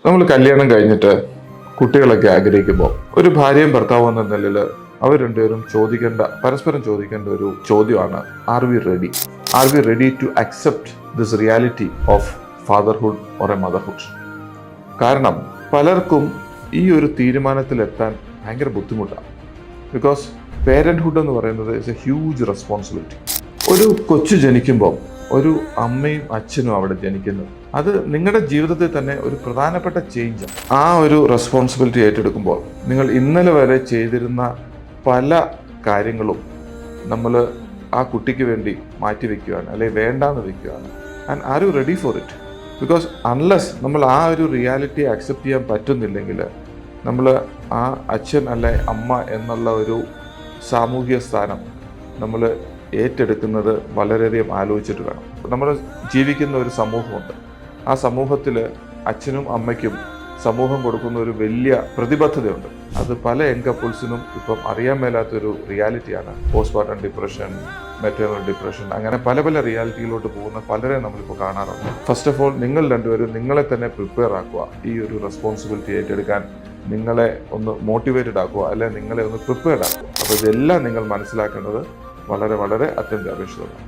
നമ്മൾ കല്യാണം കഴിഞ്ഞിട്ട് കുട്ടികളൊക്കെ ആഗ്രഹിക്കുമ്പോൾ ഒരു ഭാര്യയും ഭർത്താവും എന്ന നിലയിൽ അവർ രണ്ടുപേരും പരസ്പരം ചോദിക്കേണ്ട ഒരു ചോദ്യമാണ്, are we ready to accept this reality of fatherhood or a motherhood? കാരണം പലർക്കും ഈ ഒരു തീരുമാനത്തിലെത്താൻ ഭയങ്കര ബുദ്ധിമുട്ടാണ്. ബിക്കോസ് പേരൻറ്ഹുഡ് എന്ന് പറയുന്നത് ഇസ് എ ഹ്യൂജ് റെസ്പോൺസിബിലിറ്റി. ഒരു കൊച്ചു ജനിക്കുമ്പോൾ ഒരു അമ്മയും അച്ഛനും അവിടെ ജനിക്കുന്നു. അത് നിങ്ങളുടെ ജീവിതത്തിൽ തന്നെ ഒരു പ്രധാനപ്പെട്ട ചേഞ്ച്. ആ ഒരു റെസ്പോൺസിബിലിറ്റി ഏറ്റെടുക്കുമ്പോൾ നിങ്ങൾ ഇന്നലെ വരെ ചെയ്തിരുന്ന പല കാര്യങ്ങളും നമ്മൾ ആ കുട്ടിക്ക് വേണ്ടി മാറ്റി വെക്കുകയാണ്, അല്ലെങ്കിൽ വേണ്ടാന്ന് വെക്കുകയാണ്. And are you ready for it? Because unless നമ്മൾ ആ ഒരു റിയാലിറ്റി അക്സെപ്റ്റ് ചെയ്യാൻ പറ്റുന്നില്ലെങ്കിൽ നമ്മൾ ആ അച്ഛൻ അല്ലെ അമ്മ എന്നുള്ള ഒരു സാമൂഹിക സ്ഥാനം നമ്മൾ ഏറ്റെടുക്കുന്നത് വളരെയധികം ആലോചിച്ചിട്ട് വേണം. നമ്മൾ ജീവിക്കുന്ന ഒരു സമൂഹമുണ്ട്. ആ സമൂഹത്തിൽ അച്ഛനും അമ്മയ്ക്കും സമൂഹം കൊടുക്കുന്ന ഒരു വലിയ പ്രതിബദ്ധതയുണ്ട്. അത് പല യങ് കപ്പിൾസിനും ഇപ്പം അറിയാൻ മേലാത്തൊരു റിയാലിറ്റിയാണ്. പോസ്റ്റ്മോർട്ടം ഡിപ്രഷൻ, മെറ്റേണൽ ഡിപ്രഷൻ, അങ്ങനെ പല പല റിയാലിറ്റിയിലോട്ട് പോകുന്ന പലരെ നമ്മളിപ്പോൾ കാണാറുണ്ട്. ഫസ്റ്റ് ഓഫ് ഓൾ നിങ്ങൾ രണ്ടുപേരും നിങ്ങളെ തന്നെ പ്രിപ്പയർ ആക്കുക. ഈ ഒരു റെസ്പോൺസിബിലിറ്റി ഏറ്റെടുക്കാൻ നിങ്ങളെ ഒന്ന് മോട്ടിവേറ്റഡ് ആക്കുക, അല്ലെങ്കിൽ നിങ്ങളെ ഒന്ന് പ്രിപ്പയർഡ് ആക്കുക. അപ്പോൾ ഇതെല്ലാം നിങ്ങൾ മനസ്സിലാക്കേണ്ടത് വളരെ വളരെ അത്യന്താപേക്ഷിതമാണ്.